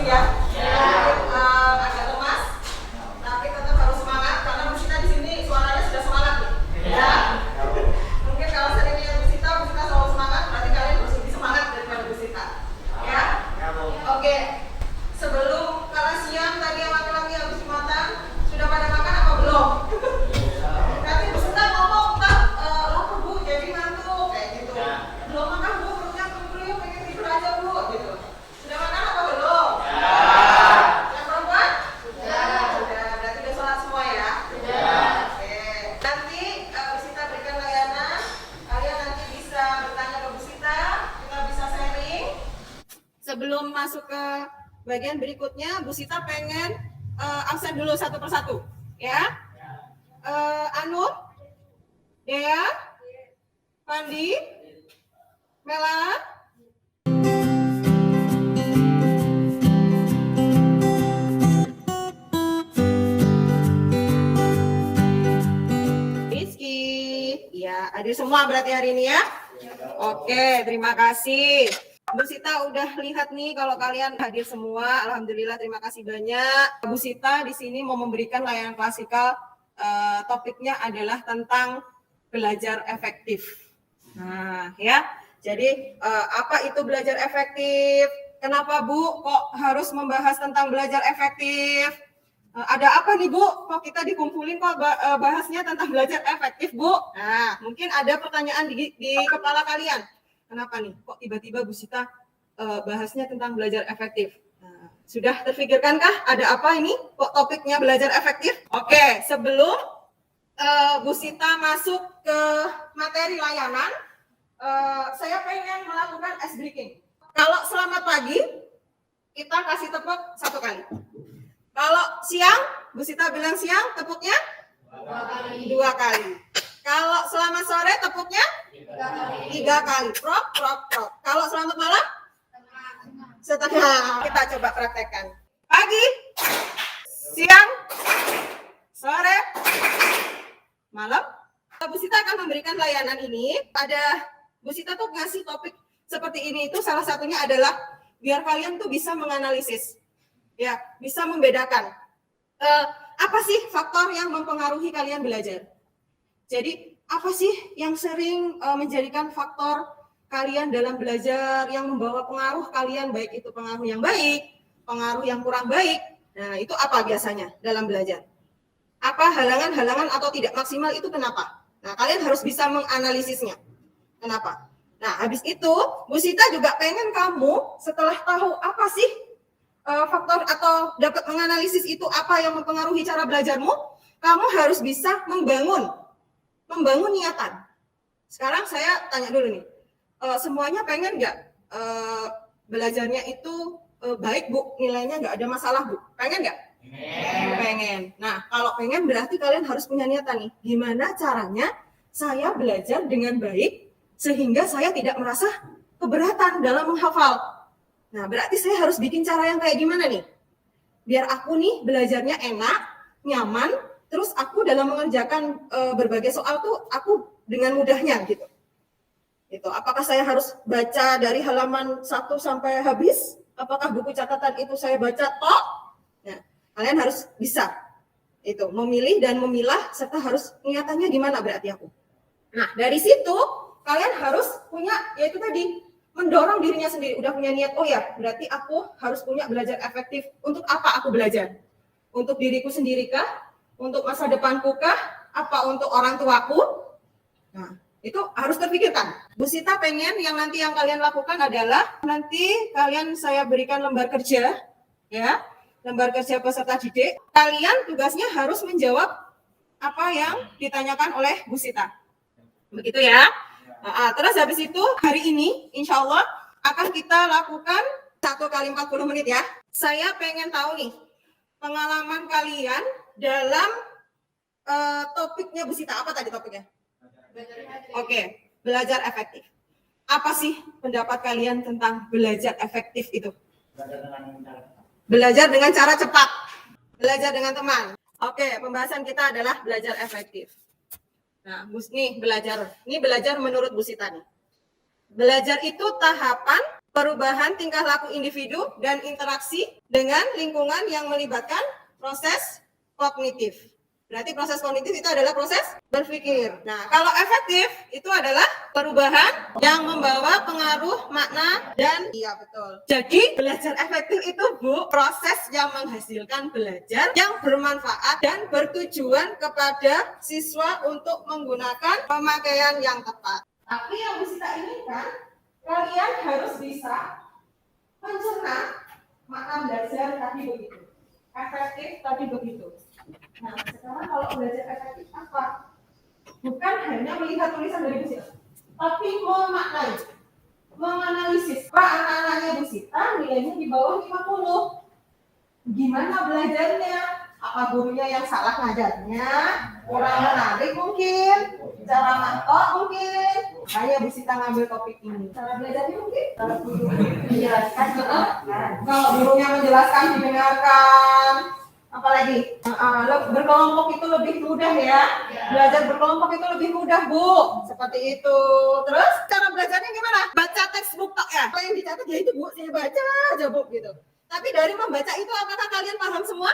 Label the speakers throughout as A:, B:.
A: ya. Agak lemas, tapi tetap harus semangat karena Bu Sita di sini suaranya sudah semangat nih. Ya. Mungkin kalau seringnya Bu Sita selalu semangat, berarti kalian harus lebih semangat daripada Bu Sita. Ya. Oke. Sebelum kalian siang tadi yang laki-laki habis makan, sudah pada makan apa belum? Nanti Bu Sita ngomong lapar Bu, jadi ngantuk kayak gitu. Belum makan Bu, perutnya kriuk pengen tidur aja Bu, gitu. Sudah makan apa belum? Yang perempuan? Sudah. Berarti udah sholat semua ya? Oke. Nanti Bu Sita berikan layanan. Kalian nanti bisa bertanya ke Bu Sita, kita bisa sharing. Sebelum masuk ke bagian berikutnya, Bu Sita pengen absen dulu satu persatu, ya. Anu, Dea, Pandi, Mela, Rizky, ya hadir semua berarti hari ini ya. Oke, terima kasih. Bu Sita udah lihat nih kalau kalian hadir semua. Alhamdulillah, terima kasih banyak. Bu Sita di sini mau memberikan layanan klasikal. Topiknya adalah tentang belajar efektif. Nah, ya. Jadi apa itu belajar efektif? Kenapa Bu kok harus membahas tentang belajar efektif? Ada apa nih Bu? Kok kita dikumpulin kok bahasnya tentang belajar efektif Bu? Nah, mungkin ada pertanyaan di kepala kalian. Kenapa nih? Kok tiba-tiba Bu Sita bahasnya tentang belajar efektif? Nah, sudah terfikirkankah ada apa ini? Kok topiknya belajar efektif? Oke, sebelum Bu Sita masuk ke materi layanan, saya pengen melakukan ice breaking. Kalau selamat pagi, kita kasih tepuk satu kali. Kalau siang, Bu Sita bilang siang, tepuknya? Dua kali. Kalau selamat sore, tepuknya? Tiga kali. Prok, prok, prok. Kalau selamat malam? Setengah. Kita coba praktekkan. Pagi, siang, sore, malam. Bu Sita akan memberikan layanan ini. Bu Sita tuh ngasih topik seperti ini itu salah satunya adalah biar kalian tuh bisa menganalisis. Ya, bisa membedakan. Apa sih faktor yang mempengaruhi kalian belajar? Jadi, apa sih yang sering menjadikan faktor kalian dalam belajar yang membawa pengaruh kalian, baik itu pengaruh yang baik, pengaruh yang kurang baik? Nah, itu apa biasanya dalam belajar? Apa halangan-halangan atau tidak maksimal itu kenapa? Nah, kalian harus bisa menganalisisnya. Kenapa? Nah, habis itu, Bu Sita juga pengen kamu setelah tahu apa sih faktor atau dapat menganalisis itu apa yang mempengaruhi cara belajarmu, kamu harus bisa membangun niatan. Sekarang saya tanya dulu nih, semuanya pengen nggak belajarnya itu baik Bu, nilainya nggak ada masalah Bu? Pengen nggak? Pengen. Nah, kalau pengen berarti kalian harus punya niatan nih. Gimana caranya saya belajar dengan baik sehingga saya tidak merasa keberatan dalam menghafal. Nah, berarti saya harus bikin cara yang kayak gimana nih? Biar aku nih belajarnya enak, nyaman, terus aku dalam mengerjakan berbagai soal tuh aku dengan mudahnya gitu. Itu. Apakah saya harus baca dari halaman 1 sampai habis? Apakah buku catatan itu saya baca tok? Nah, kalian harus bisa itu memilih dan memilah serta harus niatannya gimana berarti aku. Nah, dari situ kalian harus punya yaitu tadi mendorong dirinya sendiri. Udah punya niat, oh ya, berarti aku harus punya belajar efektif. Untuk apa aku belajar? Untuk diriku sendiri kah? Untuk masa depanku kah? Apa untuk orang tuaku? Nah, itu harus terpikirkan. Bu Sita pengen yang nanti yang kalian lakukan adalah nanti kalian saya berikan lembar kerja, ya, lembar kerja peserta didik. Kalian tugasnya harus menjawab apa yang ditanyakan oleh Bu Sita. Begitu ya. Terus habis itu hari ini insya Allah akan kita lakukan 1 kali 40 menit ya. Saya pengen tahu nih pengalaman kalian dalam topiknya Bu Sita. Apa tadi topiknya? Oke, belajar efektif. Apa sih pendapat kalian tentang belajar efektif itu? Belajar dengan cara cepat. Belajar dengan teman. Oke, pembahasan kita adalah belajar efektif. Nah, nih belajar menurut Bu Sita nih. Belajar itu tahapan perubahan tingkah laku individu dan interaksi dengan lingkungan yang melibatkan proses kognitif. Berarti proses kognitif itu adalah proses berpikir. Nah, kalau efektif itu adalah perubahan yang membawa pengaruh makna dan iya betul. Jadi belajar efektif itu Bu, proses yang menghasilkan belajar yang bermanfaat dan bertujuan kepada siswa untuk menggunakan pemakaian yang tepat. Tapi yang Busita inginkan, kalian harus bisa mencerna makna belajar tadi begitu. Efektif tadi begitu. Nah, sekarang kalau belajar efektif apa? Bukan hanya melihat tulisan dari Busita, tapi memaknai, menganalisis. Pak, anak-anaknya Busita nilainya di bawah 50. Gimana belajarnya? Apa gurunya yang salah ngajarnya? Kurang menarik mungkin? Cara mantok mungkin? Kayak Busita ngambil topik ini. Cara belajarnya mungkin? Kalau guru menjelaskan, kalau gurunya menjelaskan didengarkan. Apalagi berkelompok itu lebih mudah ya. Belajar berkelompok itu lebih mudah Bu. Seperti itu. Terus cara belajarnya gimana? Baca textbook tok ya. Apa yang dicatat ya itu Bu, saya baca aja Bu gitu. Tapi dari membaca itu apakah kalian paham semua?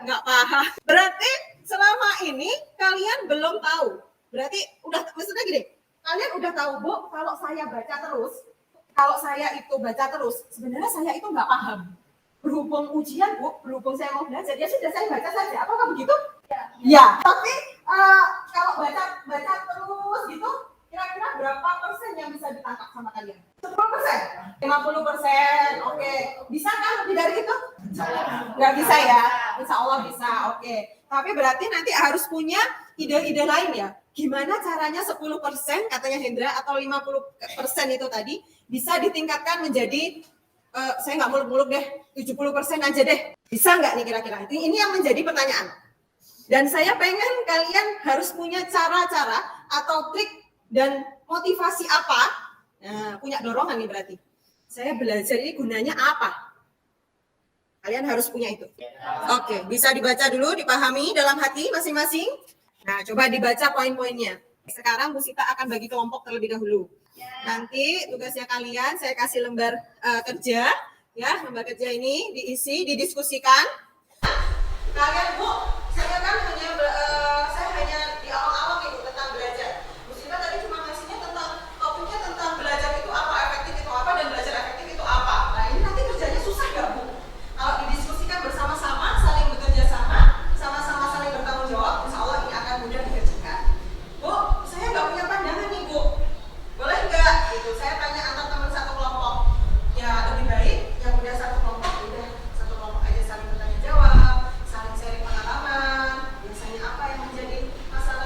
A: Nggak paham. Berarti selama ini kalian belum tahu. Berarti maksudnya gini, kalian udah tahu Bu, kalau saya baca terus, kalau saya itu baca terus, sebenarnya saya itu nggak paham. Berhubung ujian Bu, berhubung saya mau belajar, ya sudah saya baca saja. Apakah begitu? Ya. Tapi kalau baca terus gitu, kira-kira berapa persen yang bisa ditangkap sama kalian? 10%? 50%? Oke. Bisa kan lebih dari itu? Nggak bisa ya? Insya Allah bisa, oke. Tapi berarti nanti harus punya ide-ide lain ya. Gimana caranya 10% katanya Hendra atau 50% itu tadi bisa ditingkatkan menjadi saya nggak muluk-muluk deh, 70% aja deh. Bisa nggak nih kira-kira? Ini yang menjadi pertanyaan. Dan saya pengen kalian harus punya cara-cara atau trik dan motivasi apa. Nah, punya dorongan nih berarti. Saya belajar ini gunanya apa? Kalian harus punya itu. Oke, bisa dibaca dulu, dipahami dalam hati masing-masing. Nah, coba dibaca poin-poinnya. Sekarang Busita akan bagi kelompok terlebih dahulu. Nanti tugasnya kalian saya kasih lembar kerja, ya lembar kerja ini diisi, didiskusikan. Kalian Bu, saya kan hanya di awal-awal itu tentang belajar. Busita tadi cuma ngasihnya tentang topiknya tentang belajar itu apa, efektif itu apa, dan belajar efektif itu apa. Nah ini nanti kerjanya susah nggak Bu? Kalau didiskusikan bersama-sama, saling bekerja sama, sama-sama saling bertanggung jawab, insya Allah ini akan mudah dikerjakan. Bu, saya nggak punya pandangan nih Bu. Boleh nggak? Gitu. Saya tanya antar teman satu kelompok. Ya lebih baik yang udah satu kelompok aja saling bertanya jawab, saling sharing pengalaman. Biasanya apa yang menjadi masalah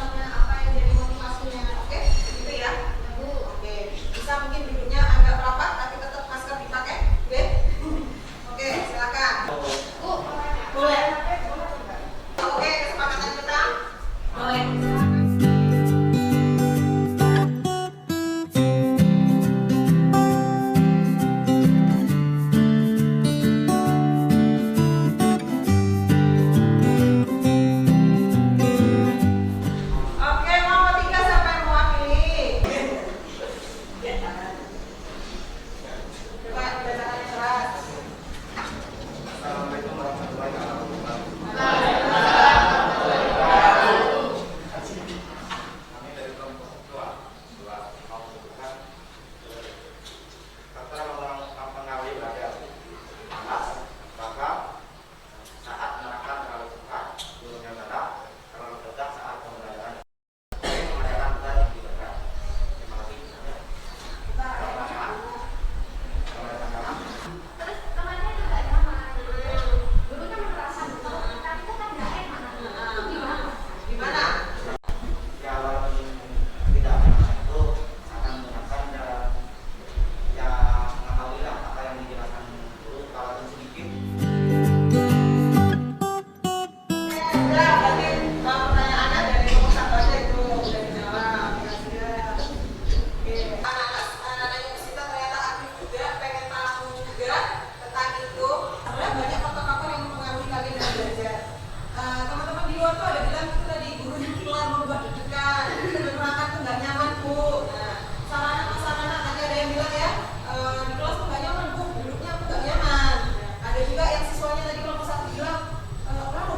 A: siswanya tadi kelompok 1 bilang,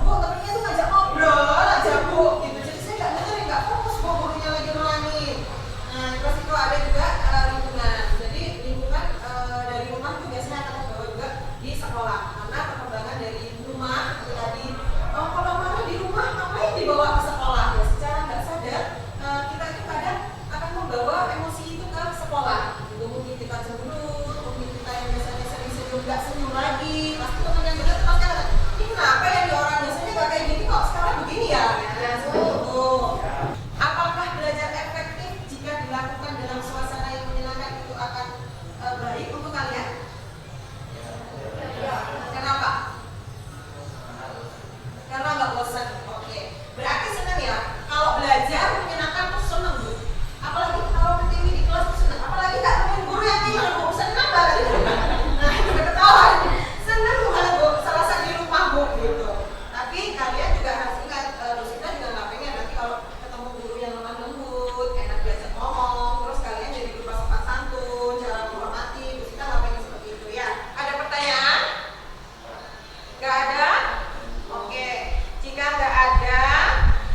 A: Bu, temennya tuh ngajak ngobrol aja Bu, gitu. Jadi saya nggak dengerin, nggak fokus Bu, gurunya lagi nerangin. Nah, terus itu ada juga lingkungan. Jadi lingkungan dari rumah tuh biasanya akan membawa juga di sekolah. Karena perkembangan dari rumah itu tadi, kalau marah di rumah ngapain dibawa ke sekolah? Ya, secara nggak sadar kita itu kadang akan membawa emosi itu ke sekolah. Gitu. Mungkin kita cemburu, mungkin kita yang biasanya sering senyum nggak senyum lagi. Pasti teman yang benar pasti akan, ini kenapa ya di orang biasanya nggak kayak gini kok sekarang begini ya? Ya seperti itu. Apakah belajar efektif jika dilakukan dalam suasana yang menyenangkan itu akan baik untuk kalian? Ya. Kenapa? Karena nggak bosan. Oke. Berarti senang ya. Kalau belajar menyenangkan tuh senang Bu. Apalagi kalau ketemu di kelas tuh senang. Apalagi nggak temuin guru yang tinggal Bu. Senang banget. Nah itu udah ketahuan. Senang banget Bu. Serasa di rumah Bu gitu. Tapi kalian juga harus ingat, Rosita juga nggak pengen nanti kalau ketemu guru yang lemah lembut, enak diajak ngomong, terus kalian jadi berubah sopan santun, cara menghormati. Rosita nggak pengen seperti itu ya. Ada pertanyaan? Nggak ada? Oke. Jika nggak ada,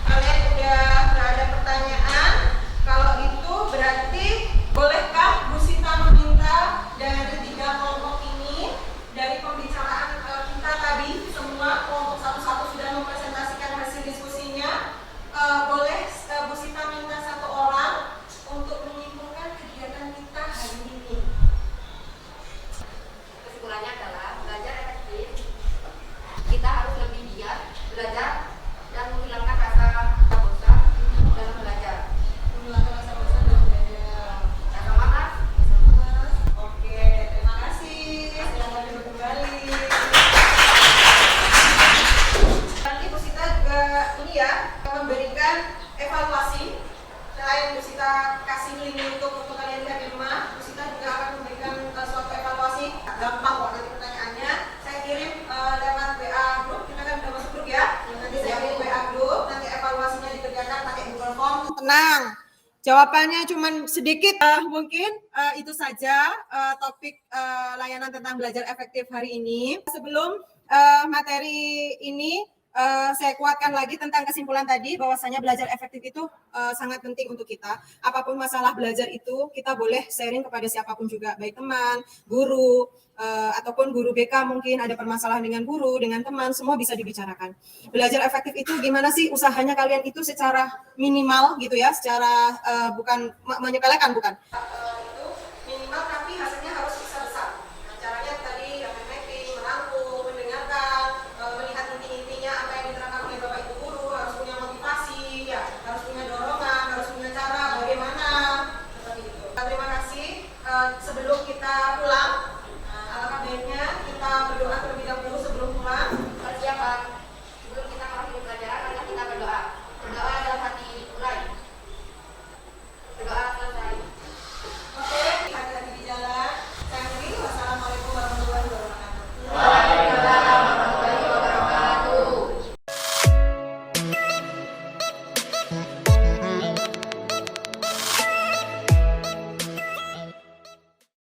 A: kalian udah nggak ada pertanyaan. Kalau itu berarti bolehkah Bu Sita meminta dari 3 kelompok ini, dari pembicaraan kita tadi, semua kelompok satu-satu sudah mempresentasikan hasil diskusinya. Boleh Bu Sita minta 1 orang untuk menyimpulkan kegiatan kita hari ini.
B: Kesimpulannya adalah belajar efektif. Kita harus lebih giat belajar dan menghilangkan rasa bosan dalam belajar.
A: Menghilangkan rasa bosan dalam belajar.
B: Rasa malas.
A: Oke, terima kasih. Selamat duduk kembali. Nanti Bu Sita juga ini ya memberikan evaluasi. Selain Bu Sita kasih link untuk kalian lihat di rumah, Bu Sita juga akan memberikan suatu evaluasi. Gampang kok nanti pertanyaannya. Saya kirim lewat WA grup. Kita kan udah masuk grup ya. Nanti saya kirim WA grup. Nanti evaluasinya dikerjakan pakai Google Form. Tenang. Jawabannya cuma sedikit, mungkin itu saja topik layanan tentang belajar efektif hari ini. Sebelum materi ini saya kuatkan lagi tentang kesimpulan tadi, bahwasanya belajar efektif itu sangat penting untuk kita. Apapun masalah belajar itu, kita boleh sharing kepada siapapun juga, baik teman, guru, ataupun guru BK mungkin ada permasalahan dengan guru, dengan teman, semua bisa dibicarakan. Belajar efektif itu gimana sih usahanya kalian itu secara minimal gitu ya, secara bukan menyepelekan, bukan.